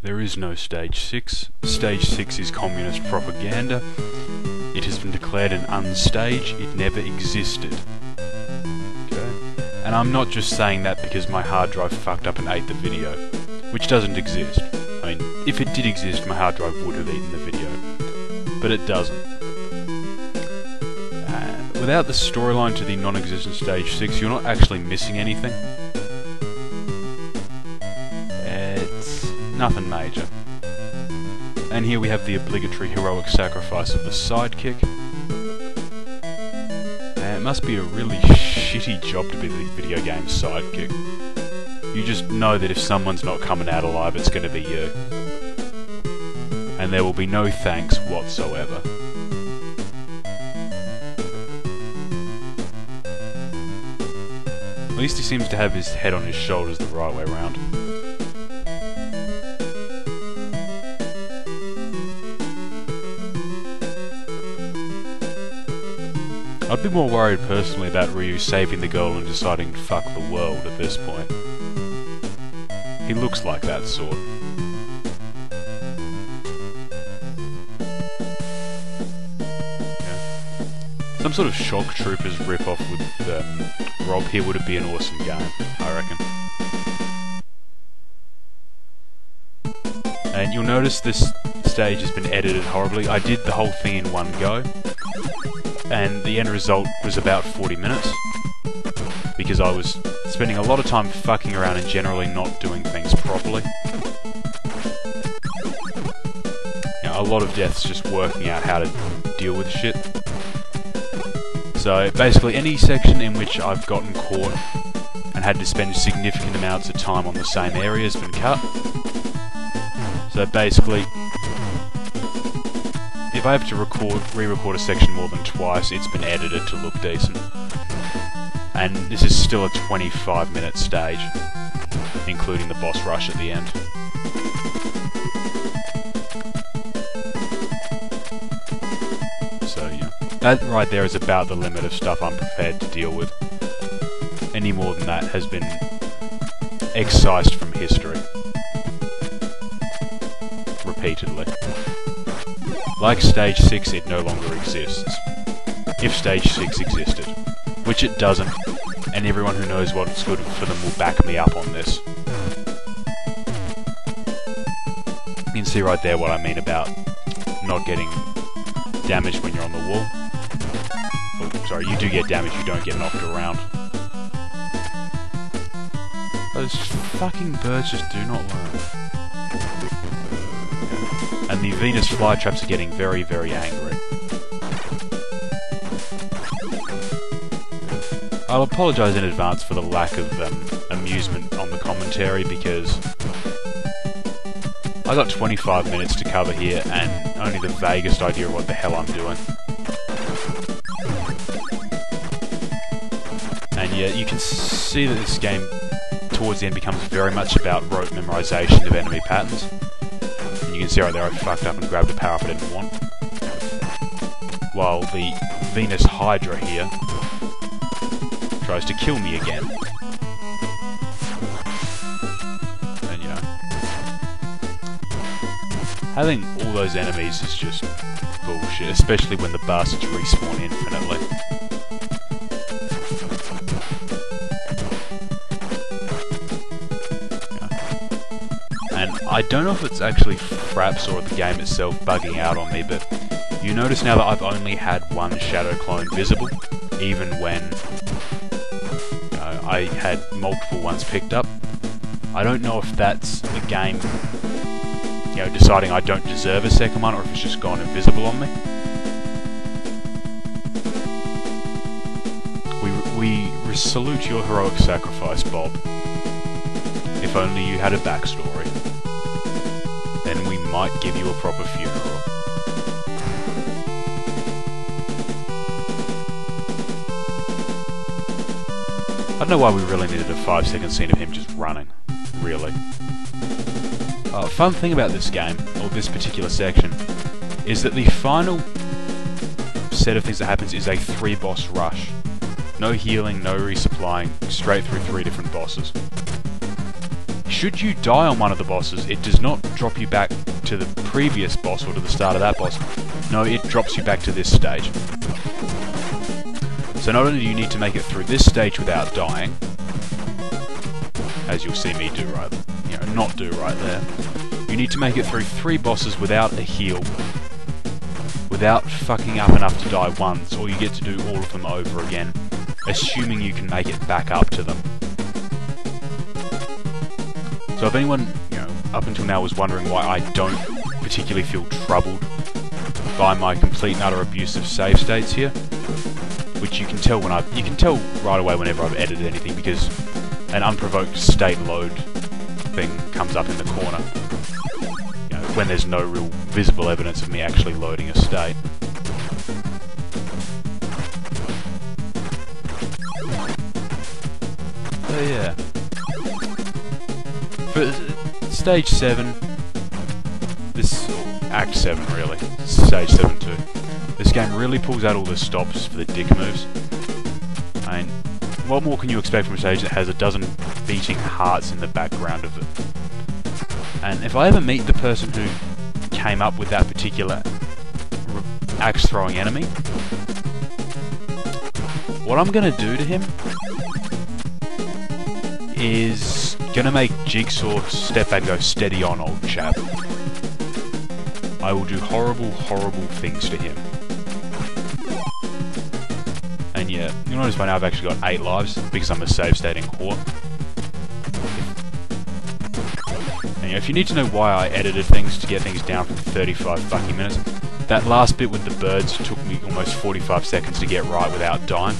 There is no Stage 6. Stage 6 is communist propaganda. It has been declared an unstage. It never existed. Okay? And I'm not just saying that because my hard drive fucked up and ate the video, which doesn't exist. I mean, if it did exist, my hard drive would have eaten the video. But it doesn't. Without the storyline to the non-existent Stage 6, you're not actually missing anything. It's nothing major. And here we have the obligatory heroic sacrifice of the sidekick. And it must be a really shitty job to be the video game's sidekick. You just know that if someone's not coming out alive, it's going to be you. And there will be no thanks whatsoever. At least he seems to have his head on his shoulders the right way around. I'd be more worried personally about Ryu saving the girl and deciding to fuck the world at this point. He looks like that sort. Some sort of Shock Troopers rip-off with Rob here would be an awesome game, I reckon. And you'll notice this stage has been edited horribly. I did the whole thing in one go, and the end result was about 40 minutes, because I was spending a lot of time fucking around and generally not doing things properly. You know, a lot of deaths just working out how to deal with shit. So basically any section in which I've gotten caught and had to spend significant amounts of time on the same area has been cut. So basically, if I have to re-record a section more than twice, it's been edited to look decent. And this is still a 25-minute stage, including the boss rush at the end. So yeah. That right there is about the limit of stuff I'm prepared to deal with. Any more than that has been excised from history. Repeatedly. Like Stage 6, it no longer exists. If Stage 6 existed. Which it doesn't, and everyone who knows what's good for them will back me up on this. You can see right there what I mean about not getting damaged when you're on the wall. Oh, sorry, you do get damage, you don't get knocked around. Those fucking birds just do not learn. And the Venus flytraps are getting very, very angry. I'll apologise in advance for the lack of amusement on the commentary, because I got 25 minutes to cover here and only the vaguest idea of what the hell I'm doing. And yeah, you can see that this game towards the end becomes very much about rote memorisation of enemy patterns. And you can see right there I fucked up and grabbed a power-up I didn't want. While the Venus Hydra here tries to kill me again. And you know, having all those enemies is just bullshit, especially when the bastards respawn infinitely. And I don't know if it's actually Fraps or the game itself bugging out on me, but you notice now that I've only had one shadow clone visible, even when I had multiple ones picked up. I don't know if that's the game, you know, deciding I don't deserve a second one, or if it's just gone invisible on me. We salute your heroic sacrifice, Bob. If only you had a backstory. Then we might give you a proper funeral. I don't know why we really needed a 5-second scene of him just running. Really. Fun thing about this game, or this particular section, is that the final set of things that happens is a 3-boss rush. No healing, no resupplying, straight through 3 different bosses. should you die on one of the bosses, it does not drop you back to the previous boss or to the start of that boss. No, it drops you back to this stage. So not only do you need to make it through this stage without dying, as you'll see me do right, not do right there, you need to make it through 3 bosses without a heal, without fucking up enough to die once, or you get to do all of them over again, assuming you can make it back up to them. So if anyone, up until now was wondering why I don't particularly feel troubled by my complete and utter abuse of save states here, which you can tell right away whenever I've edited anything, because an unprovoked state load thing comes up in the corner, when there's no real visible evidence of me actually loading a state. So yeah. For stage 7, Act 7 really, stage 7 too, this game really pulls out all the stops for the dick moves. I mean, what more can you expect from a stage that has a dozen beating hearts in the background of it? And if I ever meet the person who came up with that particular axe throwing enemy, what I'm gonna do to him is gonna make Jigsaw step back and go, steady on, old chap. I will do horrible, horrible things to him. And yeah, you'll notice by now I've actually got 8 lives, because I'm a save stating whore. And if you need to know why I edited things to get things down from 35 fucking minutes, that last bit with the birds took me almost 45 seconds to get right without dying.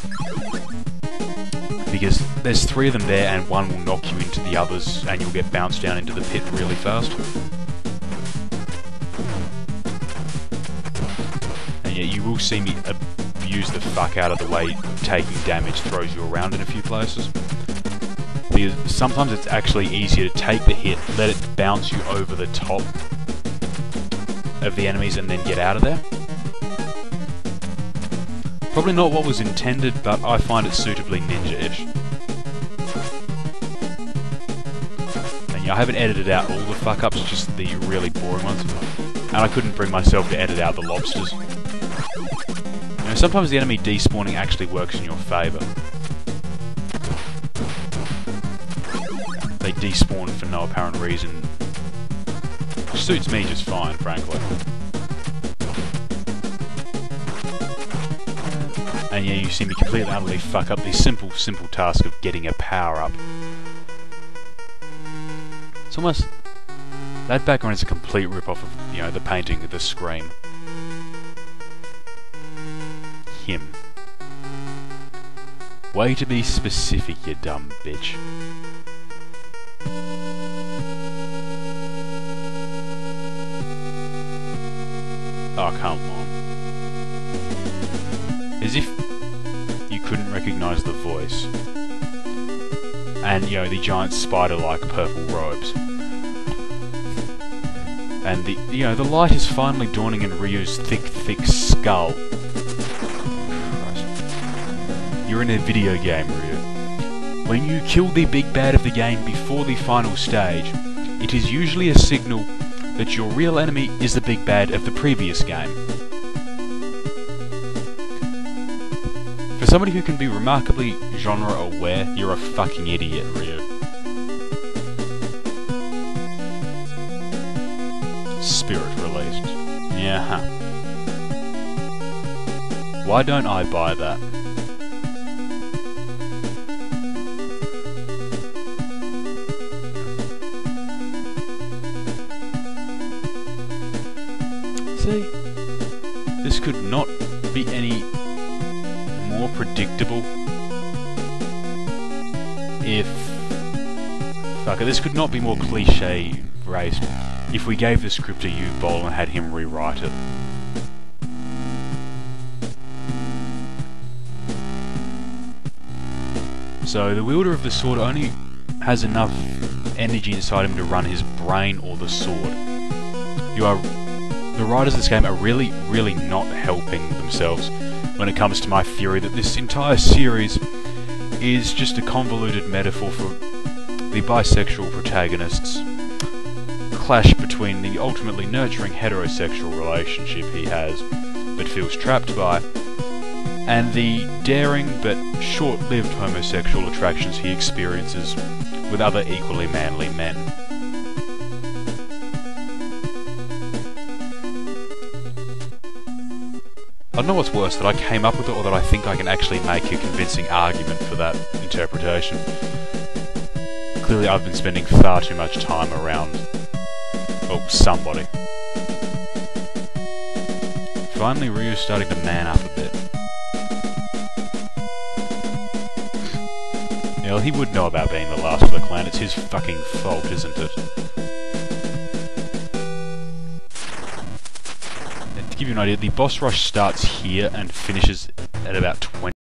Because there's 3 of them there and one will knock you into the others and you'll get bounced down into the pit really fast. And yeah, you will see me abuse the fuck out of the way taking damage throws you around in a few places. Because sometimes it's actually easier to take the hit, let it bounce you over the top of the enemies and then get out of there. Probably not what was intended, but I find it suitably ninja-ish. And yeah, I haven't edited out all the fuck-ups, just the really boring ones. And I couldn't bring myself to edit out the lobsters. Sometimes the enemy despawning actually works in your favour. They despawn for no apparent reason, which suits me just fine, frankly. And yeah, you see me completely utterly fuck up the simple task of getting a power-up. It's almost... that background is a complete rip-off of, the painting of the Scream. Him. Way to be specific, you dumb bitch. Oh, come on. As if you couldn't recognise the voice. And, the giant spider-like purple robes. And the light is finally dawning in Ryu's thick skull. Christ. You're in a video game, Ryu. When you kill the big bad of the game before the final stage, it is usually a signal that your real enemy is the big bad of the previous game. For somebody who can be remarkably genre-aware, you're a fucking idiot, Ryu. Spirit released. Yeah, huh. Why don't I buy that? See, this could not be any more predictable if... fuck it, this could not be more cliche-raised if we gave the script a U-Bowl and had him rewrite it. So the wielder of the sword only has enough energy inside him to run his brain or the sword. The writers of this game are really not helping themselves when it comes to my theory that this entire series is just a convoluted metaphor for the bisexual protagonists clash between the ultimately nurturing heterosexual relationship he has but feels trapped by, and the daring but short-lived homosexual attractions he experiences with other equally manly men. I don't know what's worse, that I came up with it or that I think I can actually make a convincing argument for that interpretation. Clearly I've been spending far too much time around, well, somebody. Finally Ryu's starting to man up a bit. Yeah, well, he would know about being the last of the clan. It's his fucking fault, isn't it? And to give you an idea, the boss rush starts here and finishes at about 20